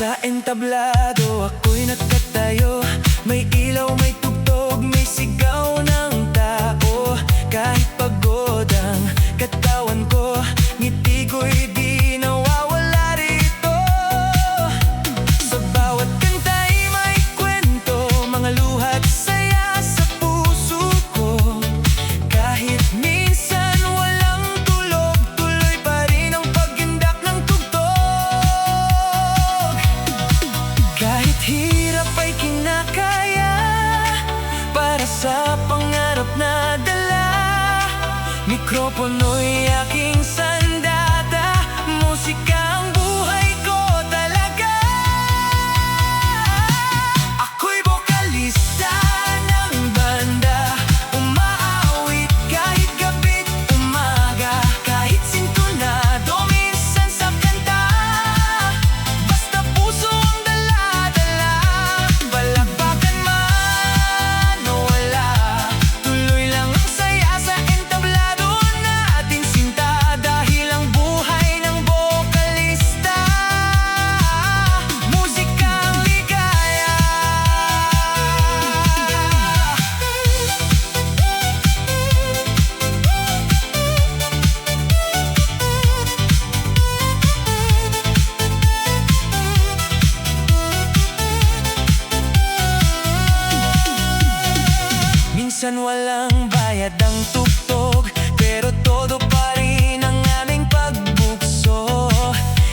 Sa entablado ako'y nakatayo. May ilaw, may tugtog, may sigaw ng tao. Kahit pagod ang katawan ko, ngiti ko'y di nawawala rito. Sa bawat kanta'y may kwento, mga luha't saya sa puso ko. Kahit minsan walang tulog, tuloy pa rin ang pagindak ng tugtog. Kahit hirap ay kinakaya, para sa pangarap na dala. Mikropono'y aking sandata, musika ang buhay ko talaga. Ako'y bokalista ng banda, umaawit kahit gabi't umaga. Kahit sintonado minsan sa kanta, basta puso ang dala-dala. Balakbakan man o wala, tuloy lang ang saya sa entablado nating sinta. Dahil ang buhay ng bokalista, musika ang ligaya. Minsan walang bayad ang tugtog, pero todo pa rin ang aming pagbukso.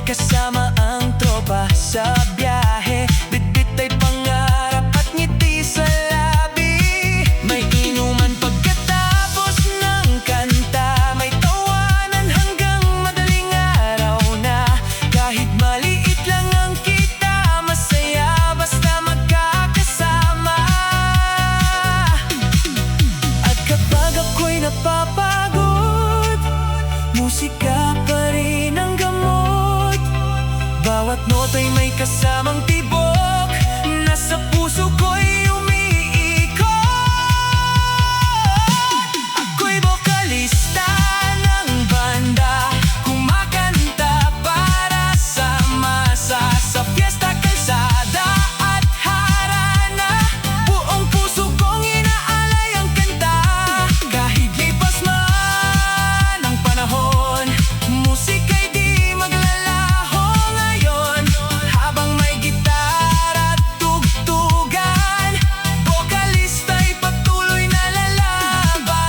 Kasama ang tropa sa biyahe, bitbit ay pangarap at ngiti sa labi. May inuman pagkatapos ng kanta, may tawanan hanggang madaling araw na. Kahit maliit lang ang kita, masaya basta magkakasama. At kapag ako'y napapagod, musika pa rin ang gamot. Bawat nota'y may kasamang tibok, nasa puso ko'y umiikot. Ako'y bokalista ng banda, kumakanta para sa masa. Sa fiesta, kalsada at harana, buong puso kong inaalay ang kanta. Kahit lipas man ang panahon, musika'y di maglalaho ngayon. Habang may gitara at tugtugan, bokalista'y patuloy na lalaban.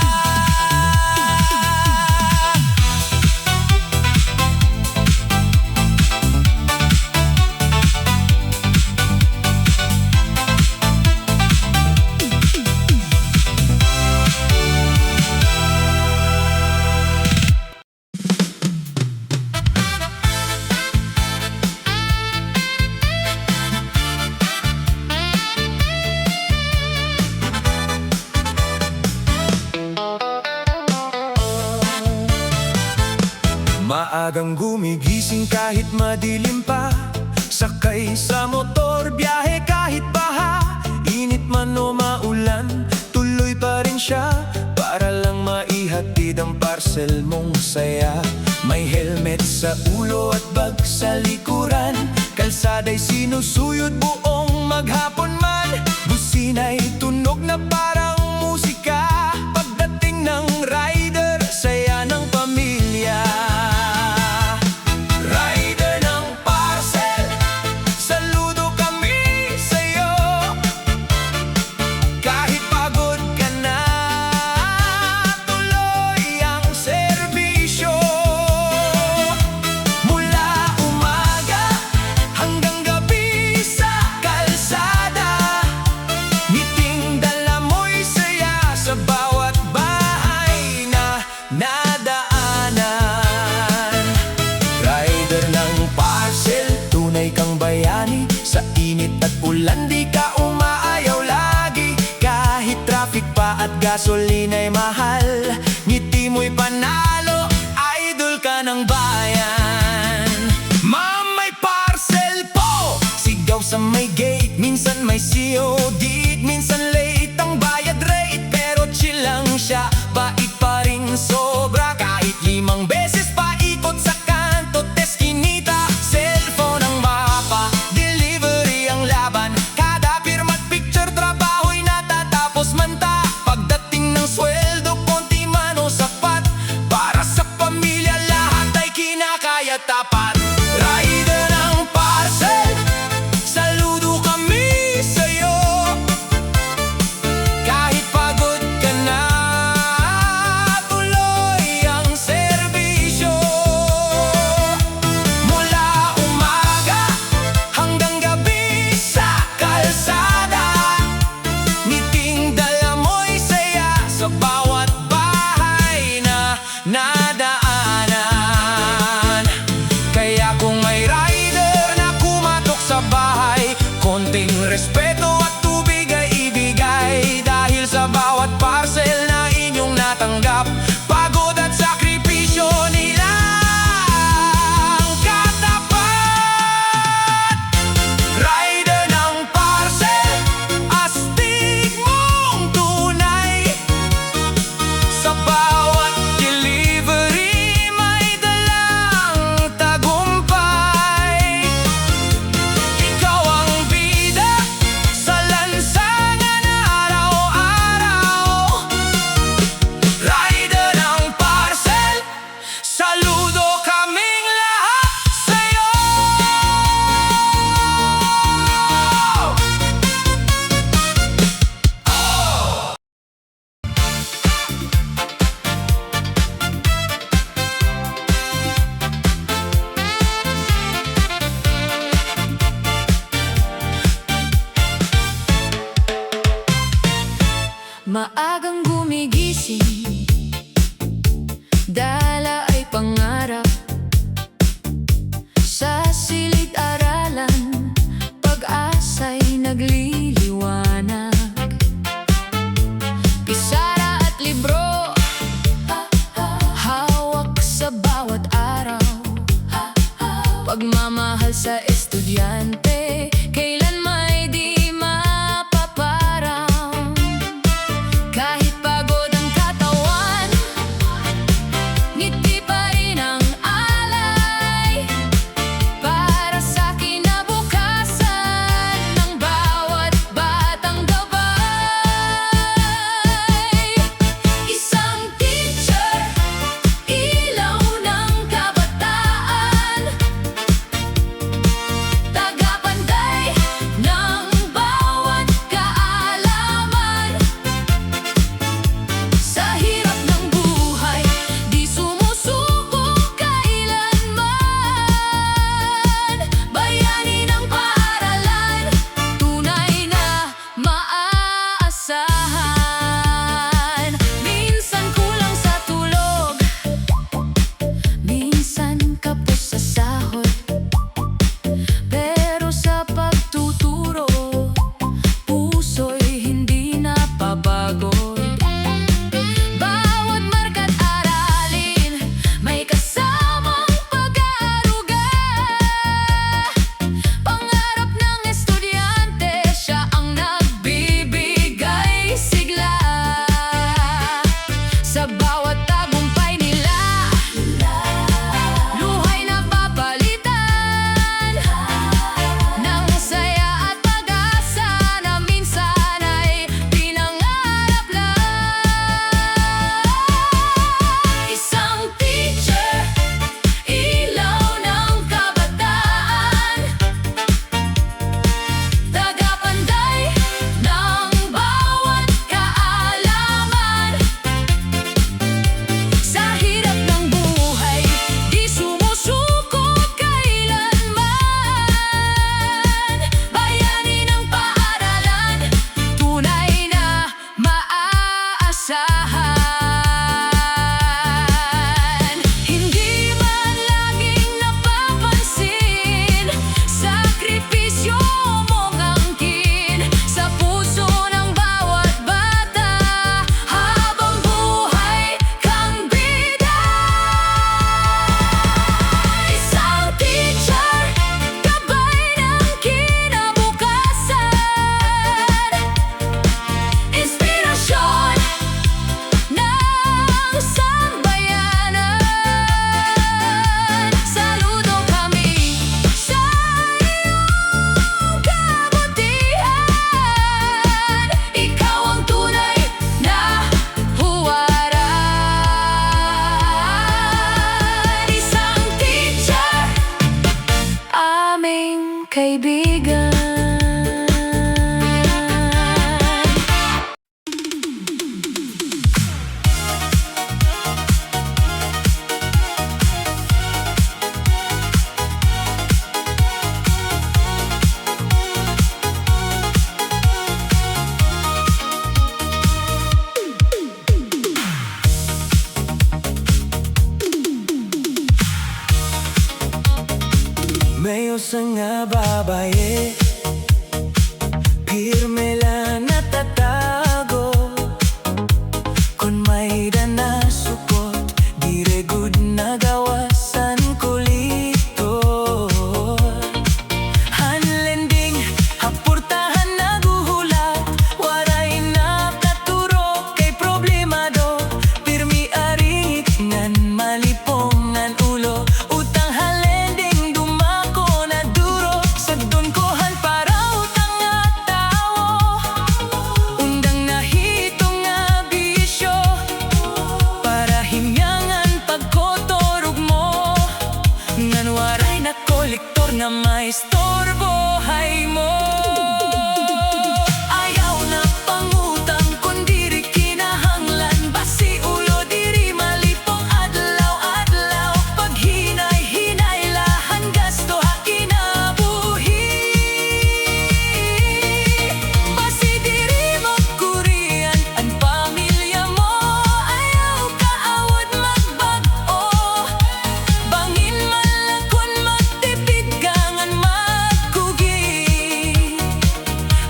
Maagang gumigising kahit madilim pa, sakay sa motor, biyahe kahit baha. Init man o maulan, tuloy pa rin siya, para lang maihatid ang parcel mong saya. May helmet sa ulo at bag sa likuran, kalsada'y sinusuyod buong maghapon man. Busina'y tunog na parang musika, pagdating ng rider, saya ng pamilya. Rider ng parcel, saludo kami sa'yo. Kahit pagod ka na, tuloy ang serbisyo. Mula umaga hanggang gabi sa kalsada, ngiting dala mo'y gasolina'y mahal, ngiti mo'y panalo, idol ka ng bayan. Ma'am, may parcel po! Sigaw sa may gate, minsan may COD, minsan late ang bayad rate, pero chill lang siya, bait pa rin sobra. Kahit 5 beses pa ikot sa kanto, teskinita, cellphone ang mapa, delivery ang laban, kada pirma't picture, trabaho'y natatapos manta. Pagdating ng sweldo, konti man o sapat, para sa pamilya lahat ay kinakaya tapat. Rider ng parcel, saludo kami sa'yo. Kahit pagod ka na, tuloy ang serbisyo. Mula umaga hanggang gabi sa kalsada, ngiting dala mo'y saya sa bawat bahay na nadaanan. Kaya kung may rider na kumatok sa bahay, konting respeto at tubig ay ibigay. Dahil sa bawat parcel na inyong natanggap, pagod at sakripisyo nilang katapat. Rider ng parcel, astig mong tunay, sa bawat delivery may dalang tagumpay. Ikaw ang bida sa lansangan araw-araw. Rider ng parcel, saludo kaming lahat sa'yo. Maagang gumigising, dala ay pangarap, sa silid-aralan, pag-asa'y nagliliwanag. Pisara at libro, hawak sa bawat araw, pagmamahal sa estudyante, kailan may di mapaparang. Kahit pagod ang katawan, ngiti pa rin ang alay, para sa kinabukasan ng bawat batang gabay. Isang teacher, ilaw ng kabataan, tagapantay kaibigan. May usang nga babae, pirme lang natatago. Kung may dana sukot, dire good na gawasan kulito. Hanlending, hapurtahan naguhulat, waray na katuro kay problemado. Pirmi arik ngan malipongan ulo, utang halending dumako na duro. Sagdon kohan para utang nga tao, undang nahitong nga bisyo, para himyangan pagkotorog mo, ngan waray na kolektor nga maistorbo hay mo. Ayaw na pangutang kun diri kinahanglan, basi ulo diri malipong adlaw-adlaw. Pag hinay-hinay lahan gasto ha kinabuhi, basi diri magkurian ang pamilya mo. Ayaw kaawad magbag-o, bangin malakon magtipid gangan magkugi.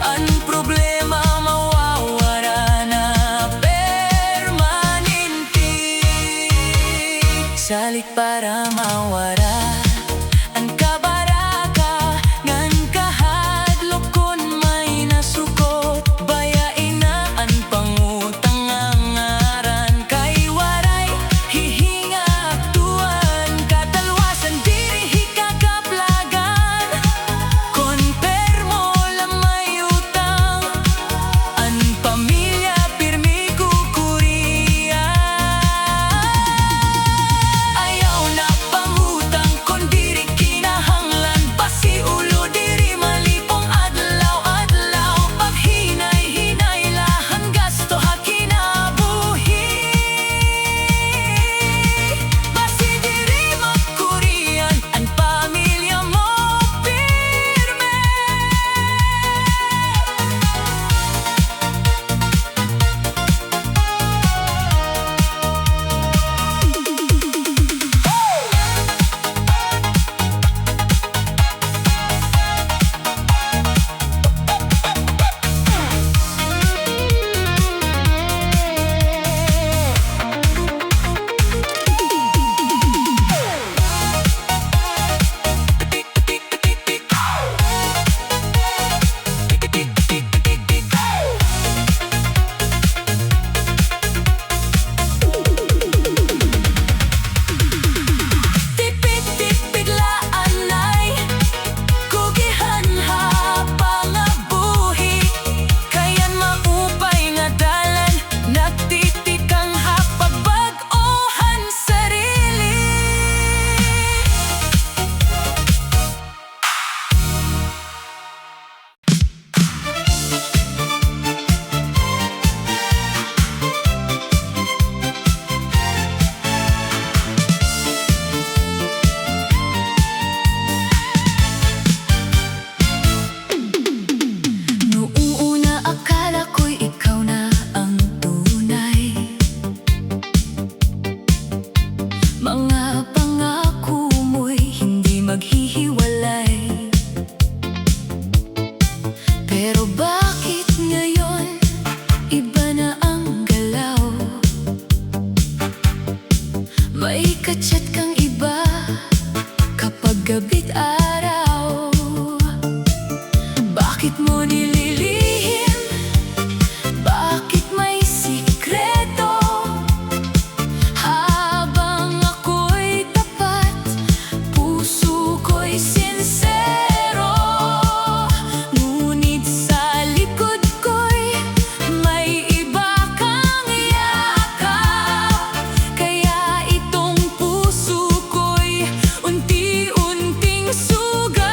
Ang problema mawawara na permanente, salik para mawara ang kabaraka ngan kahadlok kun may nasukot. Bayain na ang pangutang ang ngaran, kay waray hihinga aktuan. Katalwasan diri hikakaplagan, konpermo lang may utang, ang pamilya pirmi kukurian. Ayaw na pangutang kun diri kinahanglan, basi ulo diri malipong adlaw-adlaw. Pag hinay-hinay lahan gasto ha kinabuhi, basi diri magkurian ang pamilya mo pirme. Tipid-tipid laan ay kugihan ha pangabuhi, kayan maupay nga dalan nagtitikang ha pagbag-ohan sarili. Noong una akala ko'y ikaw na ang tunay, mga pangako mo'y hindi maghihiwalay. Pero bakit ngayon iba na ang galaw? May kachat kang iba kapag gabi't araw. Bakit mo nililihim? Bakit may sikreto? Habang ako'y tapat, puso ko'y sincero. Ngunit sa likod ko'y may iba kang yakap, kaya itong puso ko'y unti-unting sugat.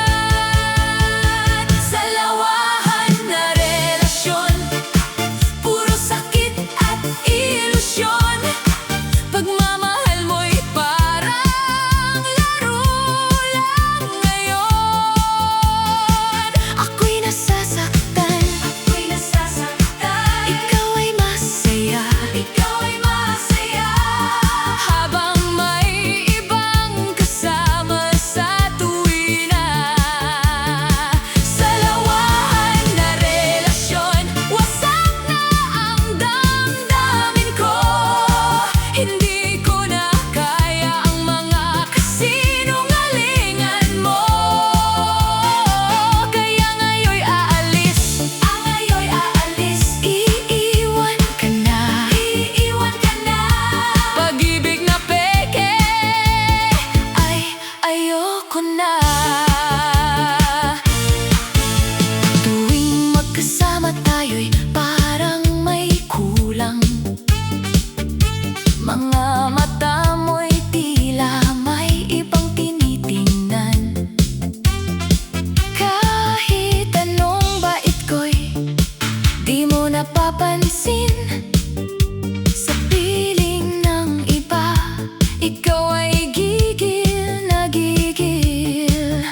na. Tuwing magkasama tayo'y parang may kulang. Mga mata mo'y tila may ibang tinitingnan. Kahit anong bait ko'y di mo napapansin. Sa piling ng iba, ikaw ay gigil na gigil.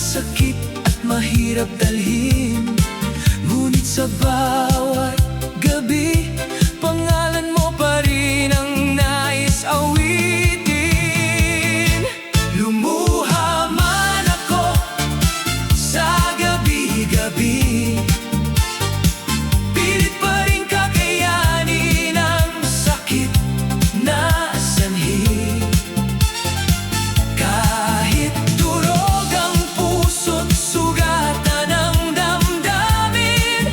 Masakit at mahirap dalhin, ngunit sa bawat gabi, pangalan mo pa rin ang nais awitin. Lumuha man ako sa gabi-gabi, pilit pa rin kakayanin ang sakit na sanhi. Kahit durog ang puso't sugatan ang damdamin,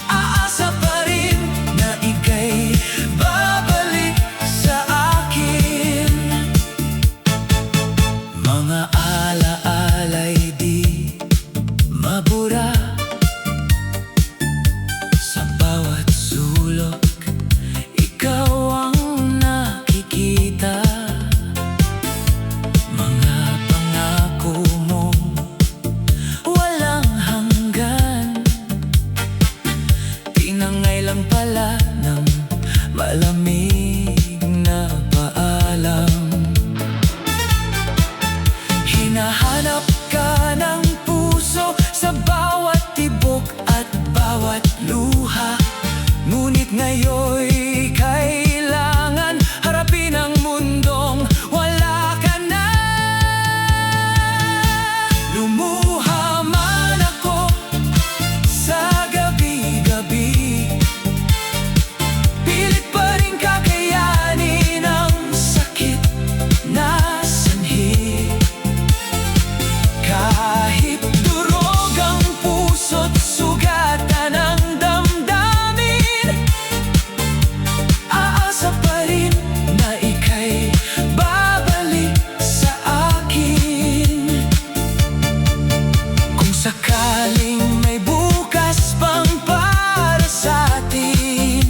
aasa pa rin na ika'y babalik sa akin. Mga alaala'y di mabura, sa bawat sulok ikaw ang nakikita. Mga pangako mong walang hanggan, tinangay lang pala ng malamig na paalam. Hinahanap ka ng puso sa bawat tibok at bawat luha, ngunit ngayon'y kailangan harapin ang mundong wala ka na. Lumuha man ako sa gabi-gabi, pilit pa rin kakayanin ang sakit na sanhi. Kahit durog ang puso't sugatan ang damdamin, aasa pa rin na ika'y babalik sa akin. Kung sakaling may bukas pang para sa atin,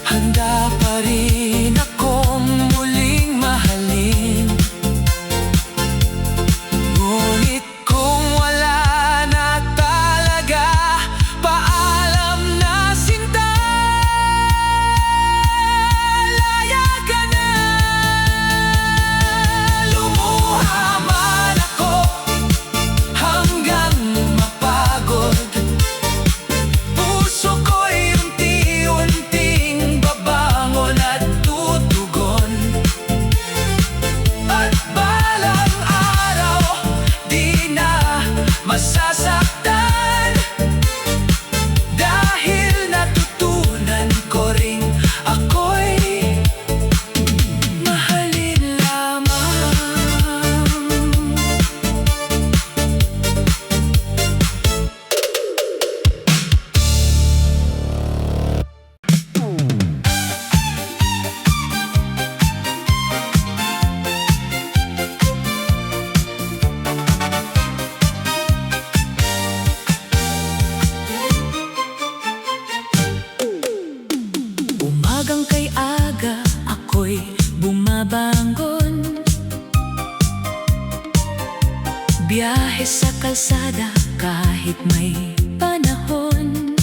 handa pa rin akong muling mahalin. Ngunit kung wala na talaga, paalam na sinta. Laya ka na. Lumuha man ako hanggang mapagod, puso ko'y unti-unting babangon at tutugon. At balang araw, di na masasaktan, dahil natutunan ko ring ako'y mahalin lamang. Umagang kay aga, ako'y bumabangon, biyahe sa kalsada kahit may panahon.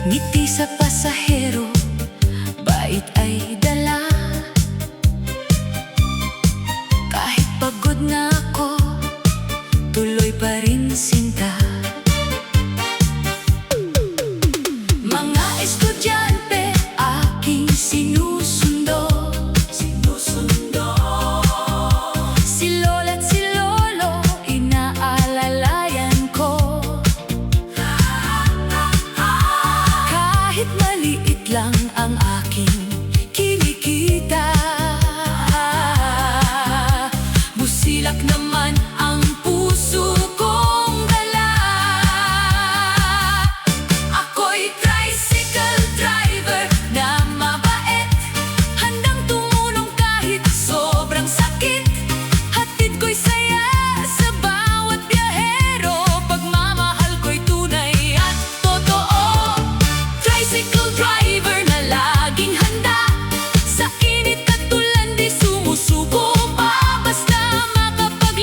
Ngiti sa pasahero, bait ay dala. Kahit pagod na ako, tuloy pa rin sinta. Mga estudyante aking sinusundo, si lola't si lolo inaalalayan ko. Kahit maliit lang ang aking kinikita, busilak naman ang puso kong dala. Ako'y tricycle driver na mabait, handang tumulong kahit sobrang sakit. Hatid ko'y saya sa bawat biyahero, pagmamahal ko'y tunay at totoo. Tricycle driver na laging handa, sa init at ulan di sumusuko pa, basta makapag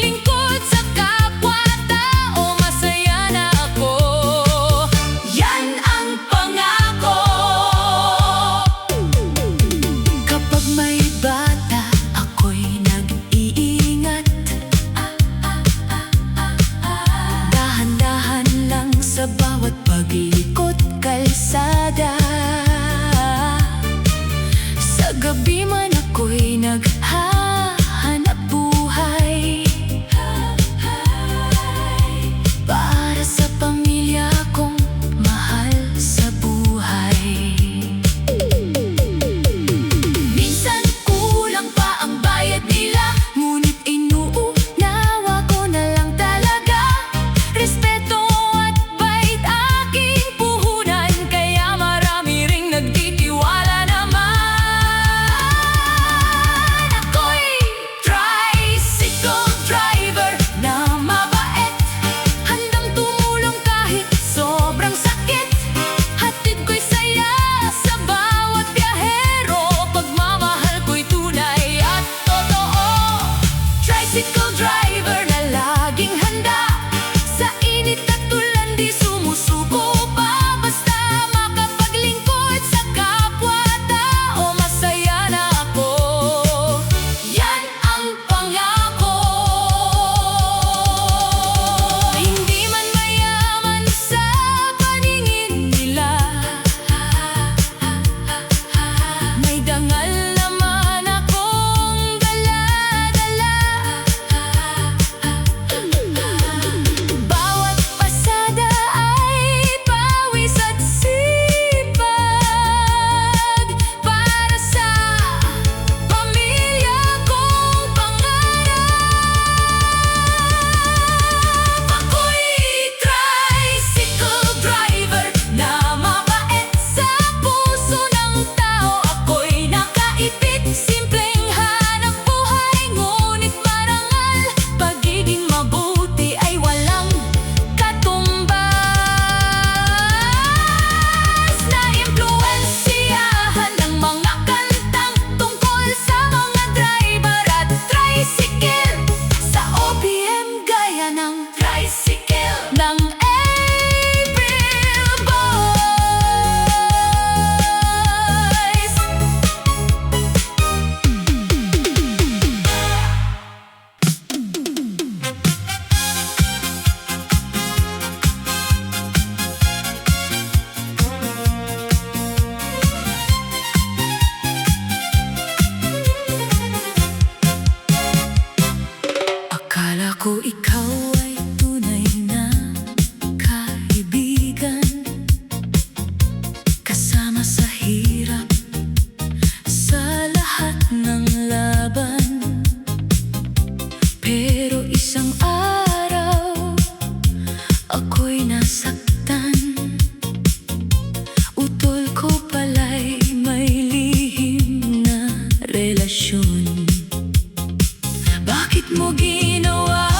mo ginawa,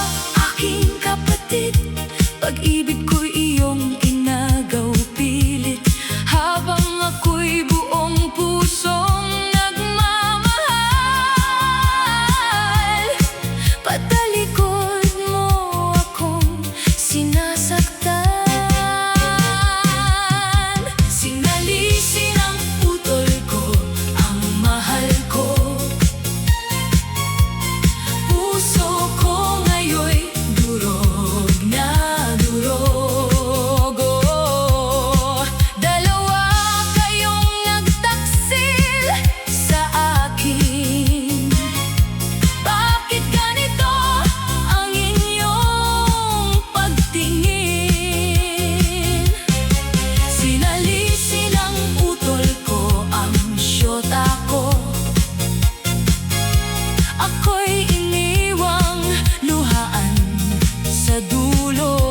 aking kapatid. Pag-ibig ko'y iyong inagaw pilit, habang ako'y buong pusong nagmamahal. Patalikod mo akong sinasaktan. Sinalisi ng putol ko ang mahal ko. Puso ko ngayon'y durog na durog. Oh, dalawa kayong nagtaksil sa akin. Bakit ganito ang inyong pagtingin? Sinalisi ng utol ko ang syota ko. Ako'y iniwang luhaan sa dulo.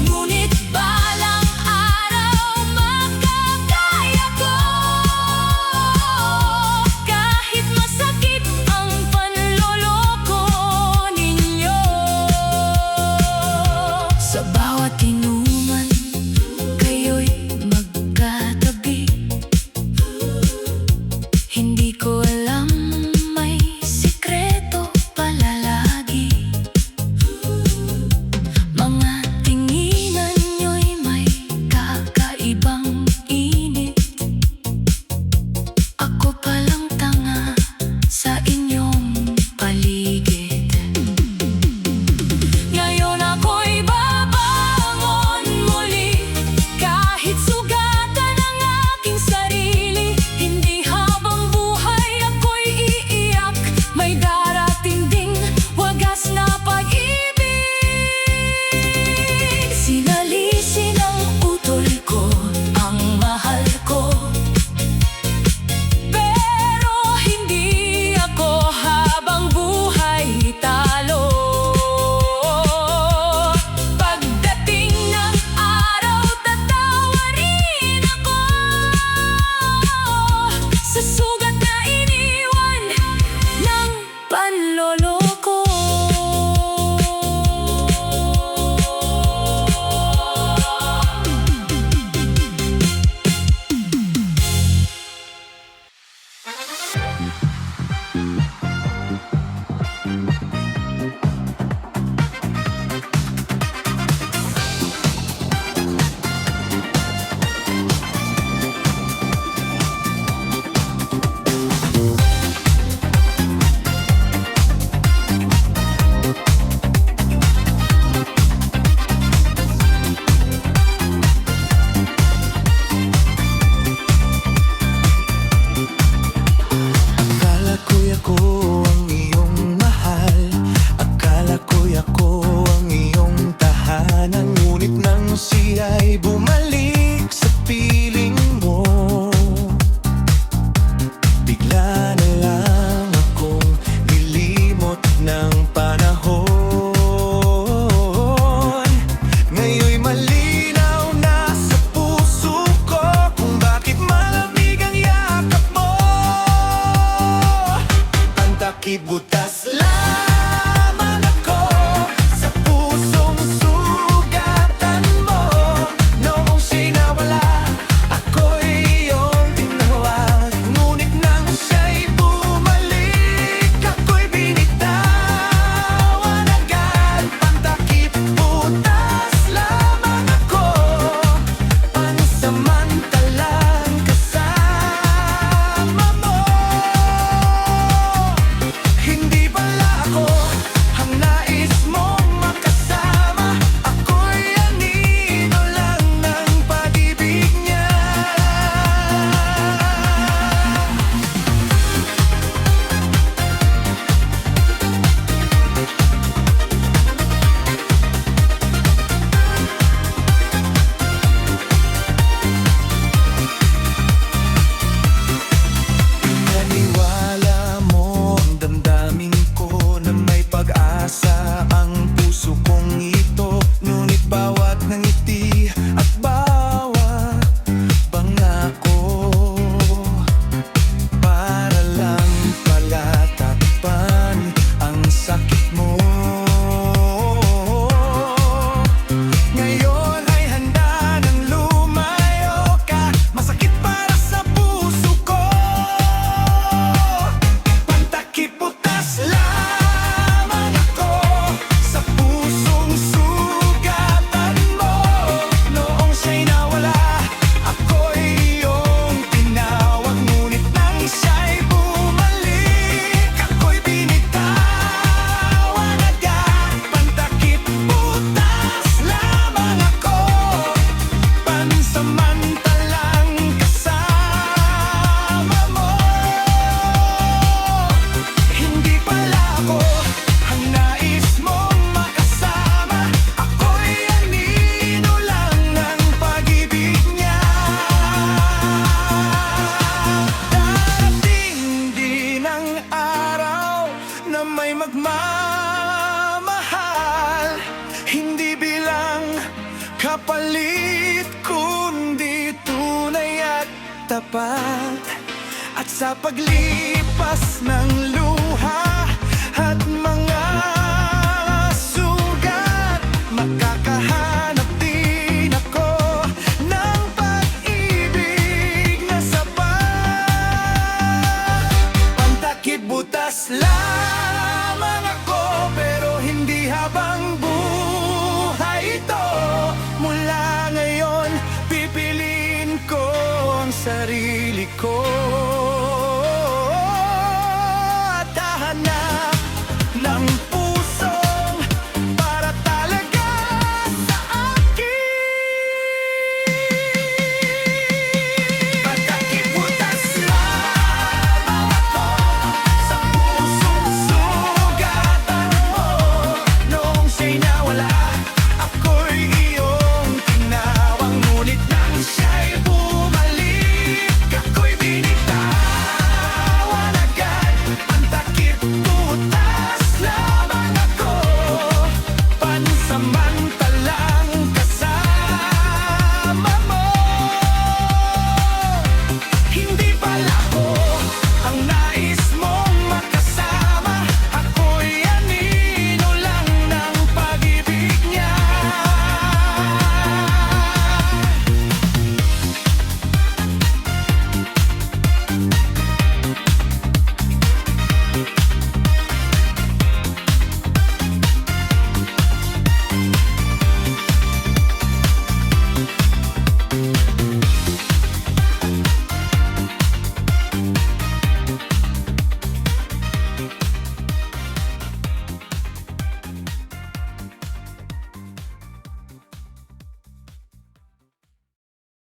Ngunit balang araw makakaya ko, kahit masakit ang panloloko ninyo. Sa bawat inuman, kayo'y magkatabi. Hindi ko alam, may sikreto pala lagi. Mga tinginan nyo'y may kakaibang init. Ako palang tanga sa inyong paligid. Ngayon ako'y babangon muli, kahit sugatan ang aking sarili. Hindi habang buhay ako'y iiyak, may darating ding wagas na pag-ibig. Sinalisi ng utol ko ang mahal ko, pero hindi ako habang buhay talo. Pagdating ng araw, tatawarin ako sa sugat na iniwan ng panloloko. Akala ko'y ako ang iyong mahal, akala ko'y ako ang iyong tahanan. Ngunit nang siya'y bumalik sa piling mo, bigla na lang akong nilimot ng panahon. Ngayon'y malinaw na sa puso ko kung bakit malamig ang yakap mo. Ang araw na may magmamahal. Hindi bilang kapalit, kundi tunay at tapat. At sa paglipas ng luha at mga sugat, makakahanap din ako ng pag-ibig na sapat. Pantakip butas lang